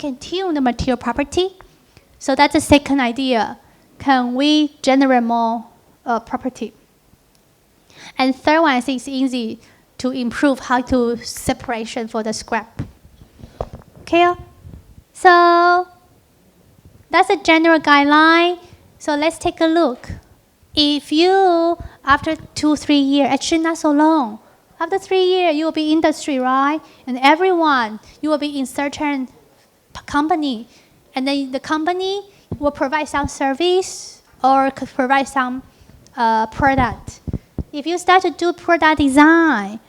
can tune the material property. So that's the second idea. Can we generate more property? And third one, I think it's easy to improve how to separation for the scrap. Okay, so that's a general guideline. So let's take a look. If you, after 2-3 years, actually not so long, after 3 years, you will be industry, right? And everyone, you will be in certain company. And then the company will provide some service or could provide some product. If you start to do product design,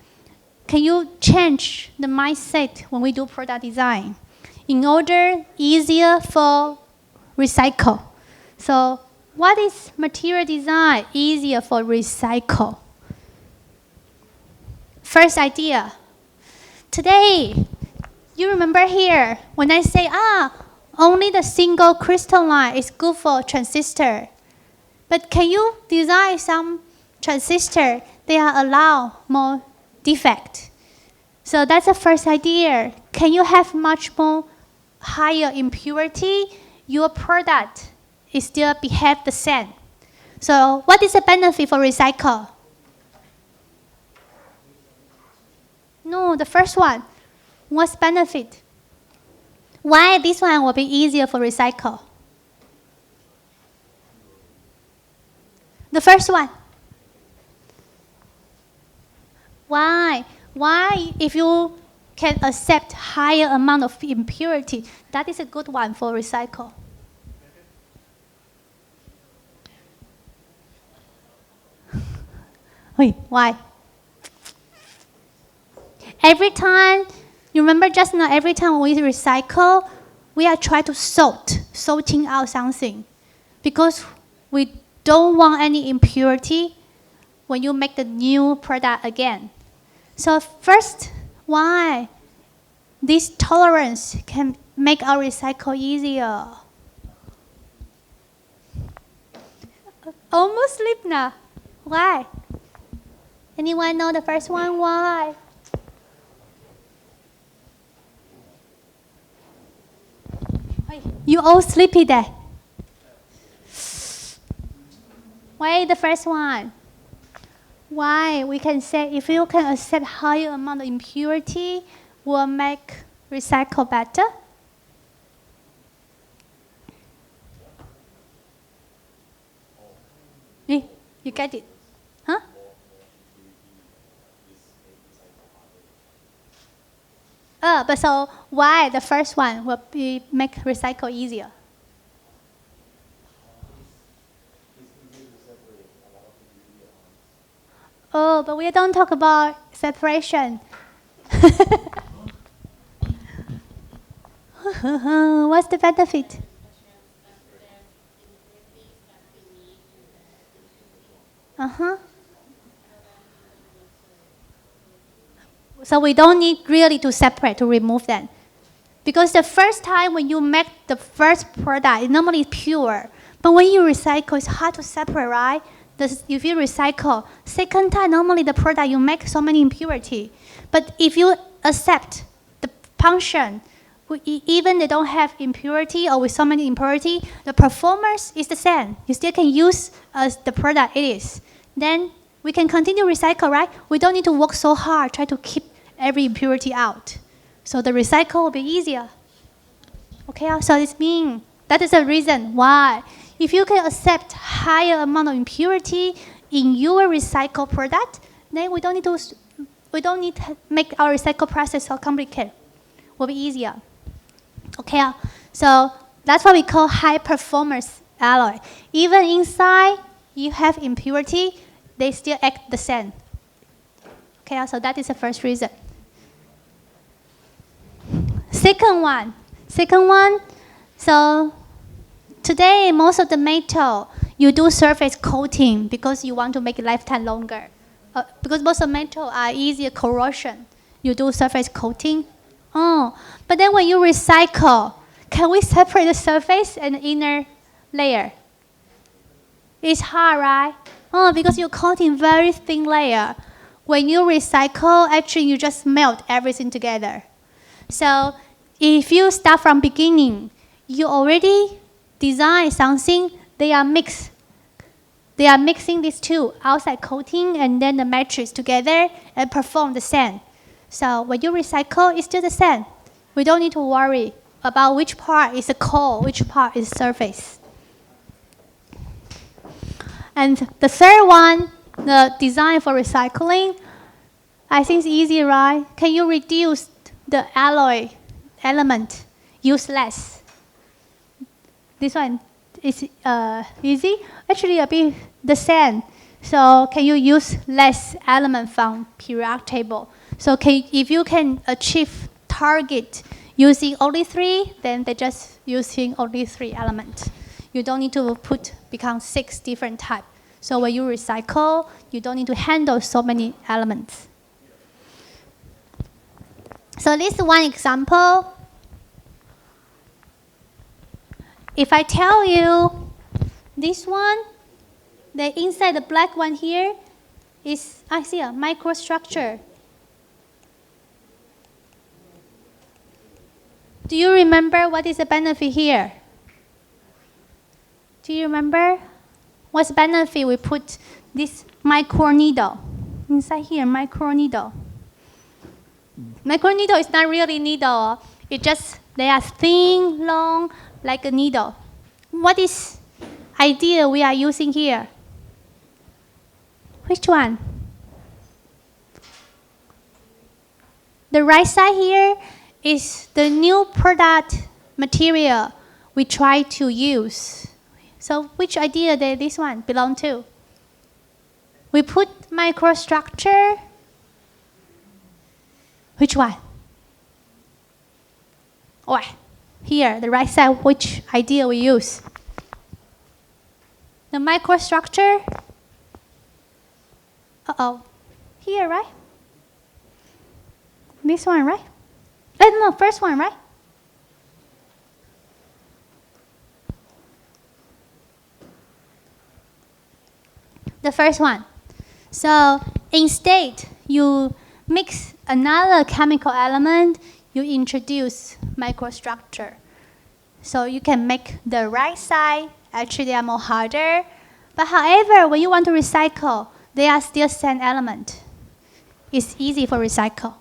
can you change the mindset when we do product design in order easier for recycle? So what is material design easier for recycle? First idea. Today, you remember here when I say, only the single crystalline is good for transistor. But can you design some transistor that allow more defect? So that's the first idea. Can you have much more higher impurity? Your product is still behave the same. So what is the benefit for recycle? No, the first one. What's benefit? Why this one will be easier for recycle? The first one. Why? Why if you can accept higher amount of impurity, that is a good one for recycle? Why? Every time, you remember just now, every time we recycle, we are trying to sorting out something. Because we don't want any impurity when you make the new product again. So first, why? This tolerance can make our recycle easier. Almost sleep now. Why? Anyone know the first one? Why? You all sleepy there. Why the first one? Why? We can say if you can accept higher amount of impurity, will make recycle better. You get it? Huh? But so why the first one will make recycle easier? Oh, but we don't talk about separation. What's the benefit? So we don't need really to separate, to remove them. Because the first time when you make the first product, it normally is pure. But when you recycle, it's hard to separate, right? If you recycle, second time, normally the product you make so many impurity. But if you accept the function, even they don't have impurity or with so many impurity, the performance is the same. You still can use as the product it is. Then we can continue recycle, right? We don't need to work so hard, try to keep every impurity out. So the recycle will be easier. Okay, so this means that is the reason why. If you can accept higher amount of impurity in your recycle product, then we don't need to make our recycle process so complicated. Will be easier. Okay, so that's what we call high performance alloy. Even inside you have impurity, they still act the same. Okay, so that is the first reason. Second one, so today most of the metal, you do surface coating because you want to make it lifetime longer. Because most of metal are easier corrosion, you do surface coating. But then when you recycle, can we separate the surface and the inner layer? It's hard, right? Because you're coating very thin layer. When you recycle, actually you just melt everything together. So if you start from beginning, you already design something, they are mixed. They are mixing these two, outside coating and then the matrix together and perform the same. So when you recycle, it's still the same. We don't need to worry about which part is the core, which part is surface. And the third one, the design for recycling, I think it's easy, right? Can you reduce the alloy element? Use less. This one is easy. Actually, a bit the same. So can you use less element from periodic table? So if you can achieve target using only 3, then they're just using only 3 elements. You don't need to become 6 different types. So when you recycle, you don't need to handle so many elements. So this is one example. If I tell you this one, the inside the black one here is, I see a microstructure. Do you remember what is the benefit here? Do you remember? What's the benefit we put this micro needle inside here, micro needle? Micro needle is not really needle. It just, they are thin, long, like a needle. What is idea we are using here? Which one? The right side here is the new product material we try to use. So which idea does this one belong to? We put microstructure. Which one? Oh, here, the right side, which idea we use? The microstructure. Here, right? This one, right? No, first one, right? The first one. So instead, you mix another chemical element, you introduce microstructure. So you can make the right side, actually they are more harder. But however, when you want to recycle, they are still same element. It's easy for recycle.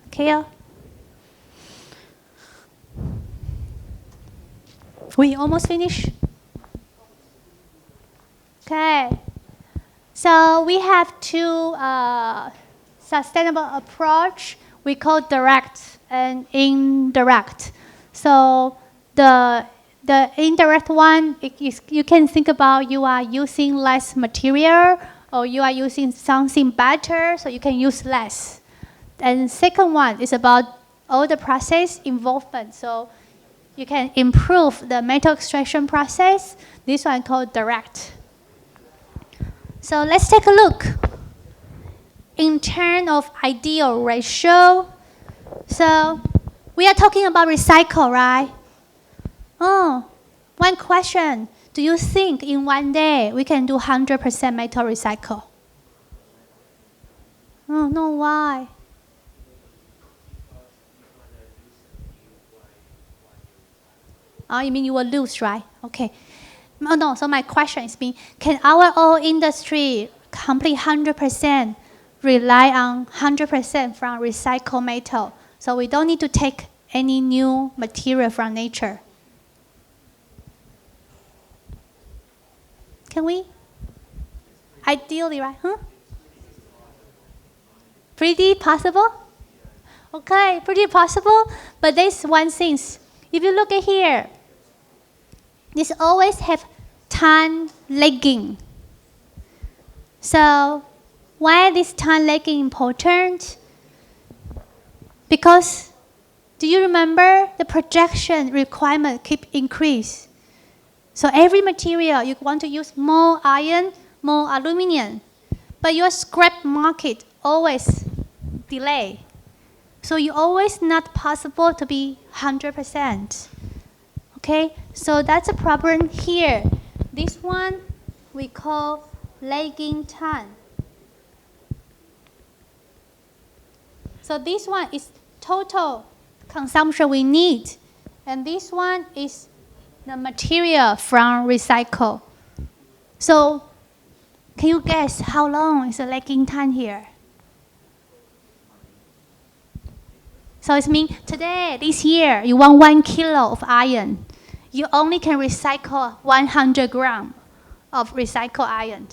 Okay? We almost finished. Okay. So we have two sustainable approach. We call direct and indirect. So the indirect one, you can think about you are using less material or you are using something better, so you can use less. And second one is about all the process involvement. So you can improve the metal extraction process. This one called direct. So let's take a look. In terms of ideal ratio, so we are talking about recycle, right? Oh, one question. Do you think in one day we can do 100% metal recycle? Oh, no, why? Oh, you mean you will lose, right? Okay. Oh, no, so my question is, can our oil industry complete 100% rely on 100% from recycled metal? So we don't need to take any new material from nature. Can we? Ideally, right? Huh? Pretty possible? Okay, pretty possible. But there's one thing. If you look at here, this always have time lagging. So why this time lagging important? Because do you remember the projection requirement keep increase? So every material you want to use more iron, more aluminum, but your scrap market always delay. So you always not possible to be 100%. Okay, so that's a problem here. This one we call lagging time. So this one is total consumption we need. And this one is the material from recycle. So can you guess how long is the lagging time here? So it means today, this year, you want 1 kilo of iron. You only can recycle 100 grams of recycled iron.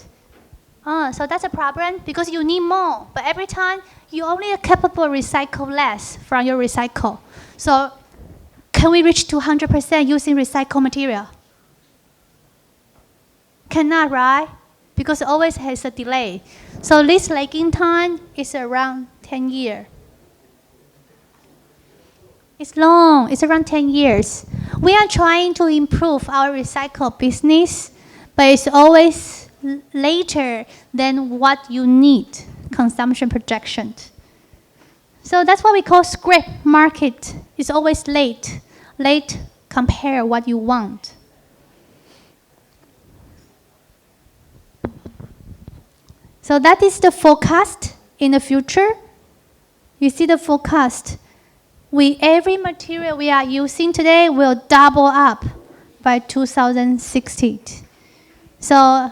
So that's a problem because you need more. But every time, you only are capable to recycle less from your recycle. So can we reach to 100% using recycled material? Cannot, right? Because it always has a delay. So this lagging time is around 10 years. It's long. It's around 10 years. We are trying to improve our recycle business, but it's always later than what you need, consumption projection. So that's what we call scrap market. It's always late. Late compare what you want. So that is the forecast in the future. You see the forecast. Every material we are using today will double up by 2060. So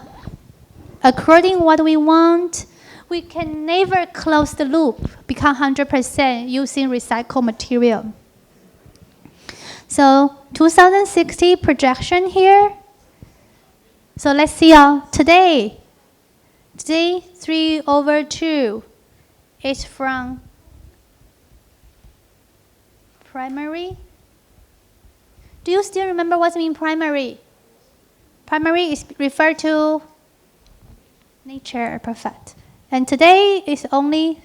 according to what we want, we can never close the loop, become 100% using recycled material. So 2060 projection here. So let's see today 3/2 is from primary. Do you still remember what means primary? Primary is referred to nature, perfect. And today is only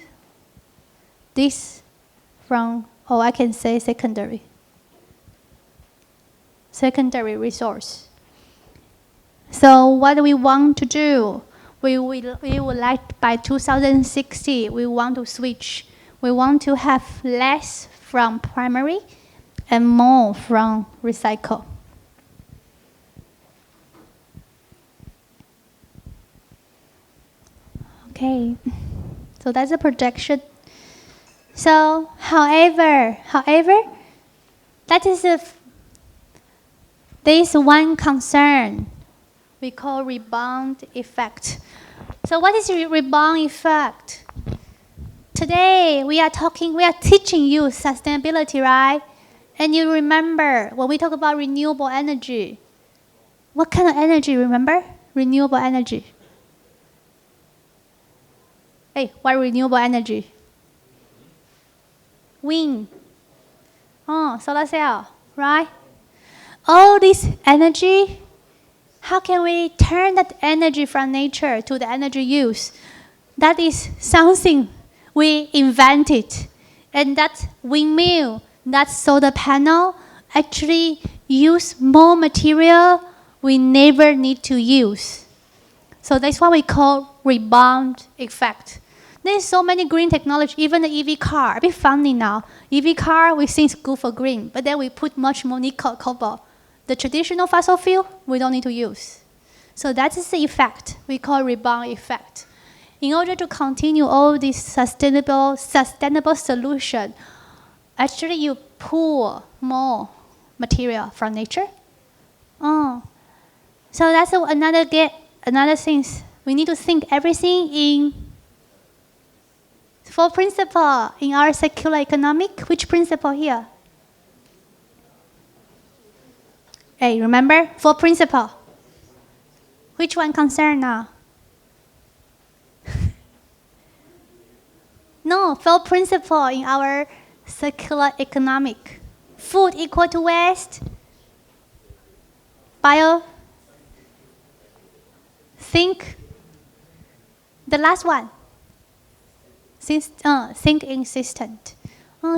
this from, I can say secondary. Secondary resource. So what do we want to do? We would like by 2060, we want to switch. We want to have less from primary and more from recycle. Okay, so that's a projection. So, however, that is there is one concern we call rebound effect. So what is rebound effect? Today we are teaching you sustainability, right? And you remember when we talk about renewable energy, what kind of energy, remember? Renewable energy. Hey, what renewable energy? Wind. Solar cell, right? All this energy, how can we turn that energy from nature to the energy use? That is something we invented. And that windmill, that solar panel, actually use more material we never need to use. So that's what we call rebound effect. There's so many green technology, even the EV car, a bit funny now. EV car, we think it's good for green, but then we put much more nickel, cobalt. The traditional fossil fuel, we don't need to use. So that is the effect we call rebound effect. In order to continue all this sustainable solution, actually you pull more material from nature. So that's another thing. We need to think everything in 4 principles in our circular economic. Which principle here? Hey, remember? 4 principles. Which one concern now? No, 4 principles in our circular economic. Food equal to waste. Think. The last one. Think insistent.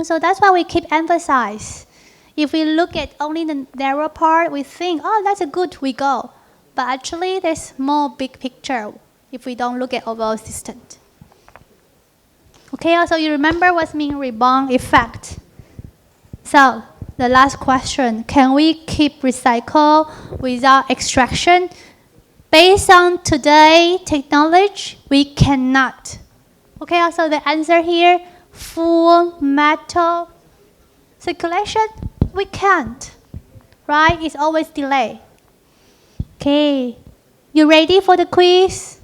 So that's why we keep emphasize. If we look at only the narrow part, we think, that's a good, we go. But actually, there's more big picture if we don't look at overall system. Okay, so you remember what means rebound effect. So the last question, can we keep recycle without extraction? Based on today's technology, we cannot. Okay, so the answer here, full metal Circulation, we can't, right? It's always delay. Okay, you ready for the quiz?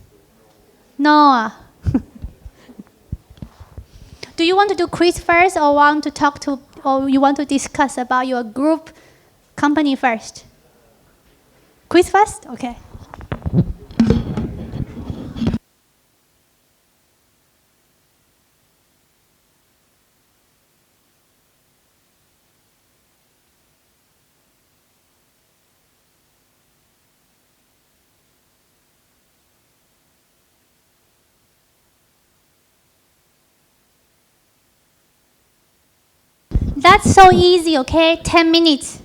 No. Do you want to do quiz first, or want to talk to, or you want to discuss about your group company first? Quiz first? Okay. That's so easy, okay? 10 minutes.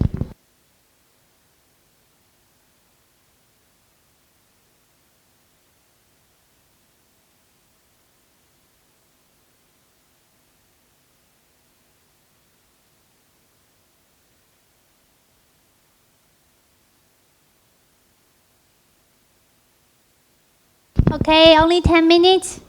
Okay, only 10 minutes.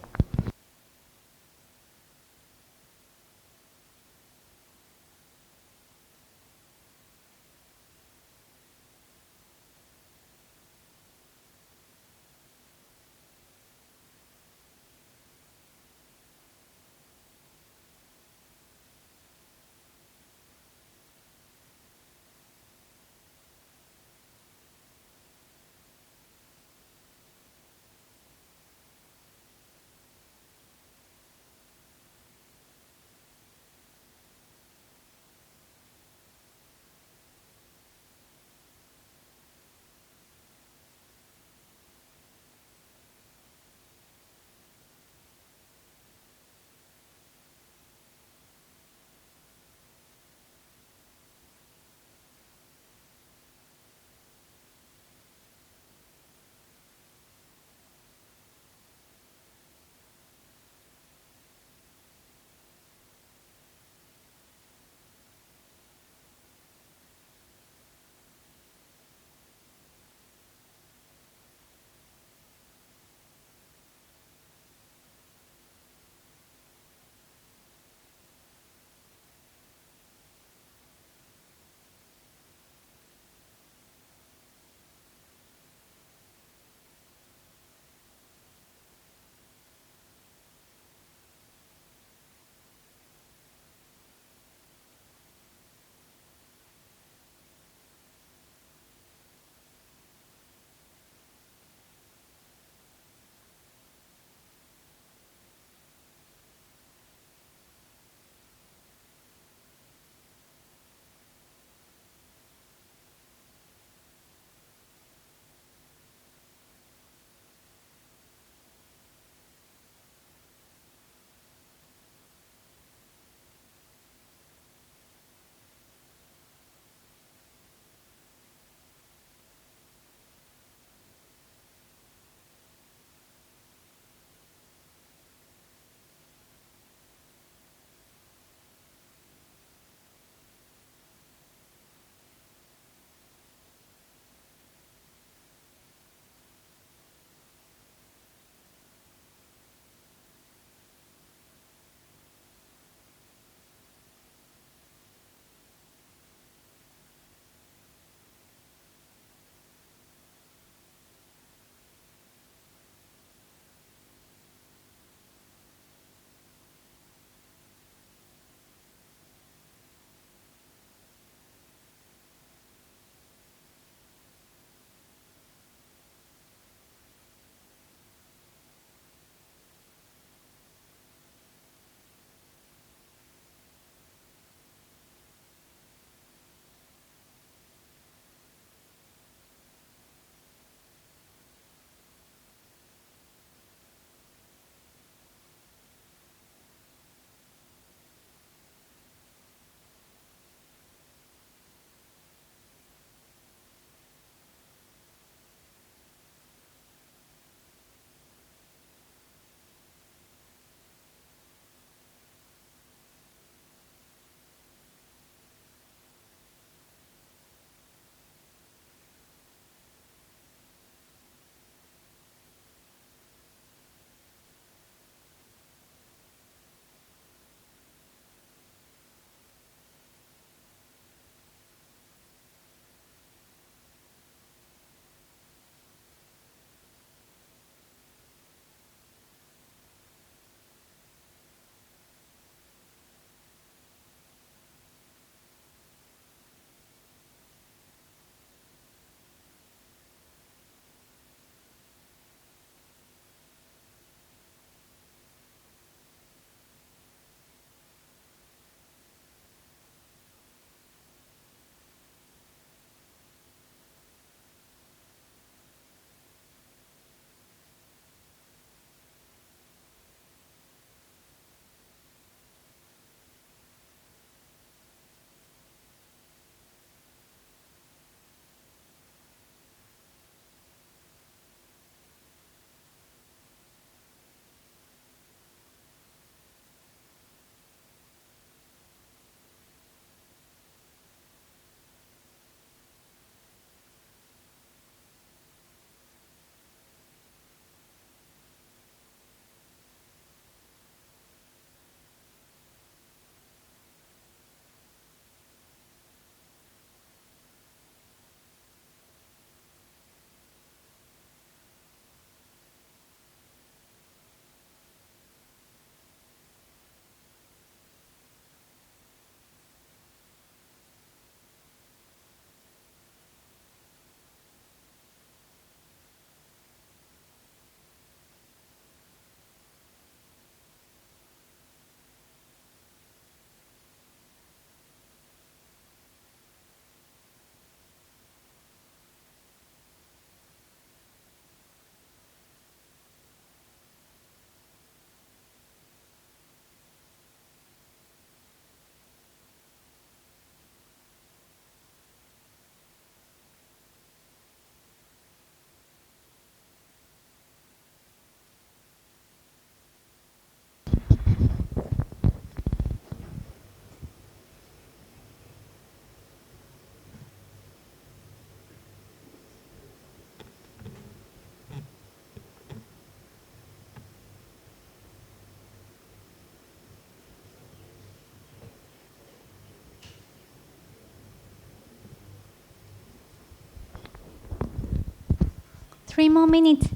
3 more minutes.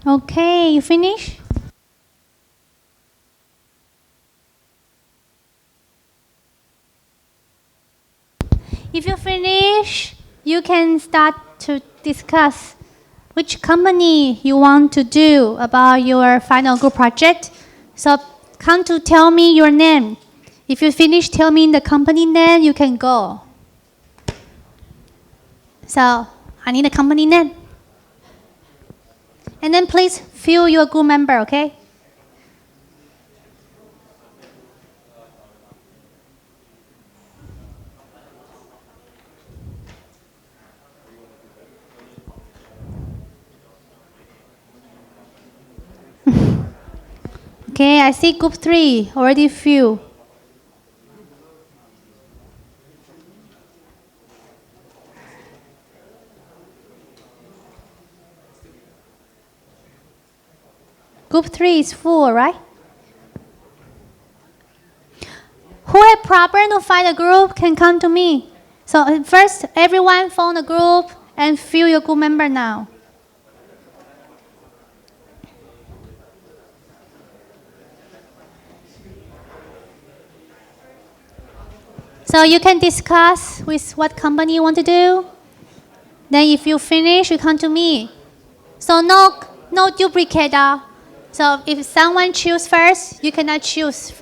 Okay, you finish? If you finish, you can start to discuss which company you want to do about your final group project. So come to tell me your name. If you finish, tell me the company name, you can go. So I need a company name. And then please fill your group member, okay? Okay, I see group 3 already fill. Group 3 is full, right? Who have problem to find a group can come to me. So first, everyone phone a group and fill your group member now. So you can discuss with what company you want to do. Then if you finish, you come to me. So no duplicate. So if someone choose first, you cannot choose.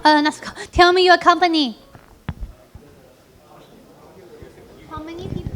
Let's go. Tell me your company. How many people?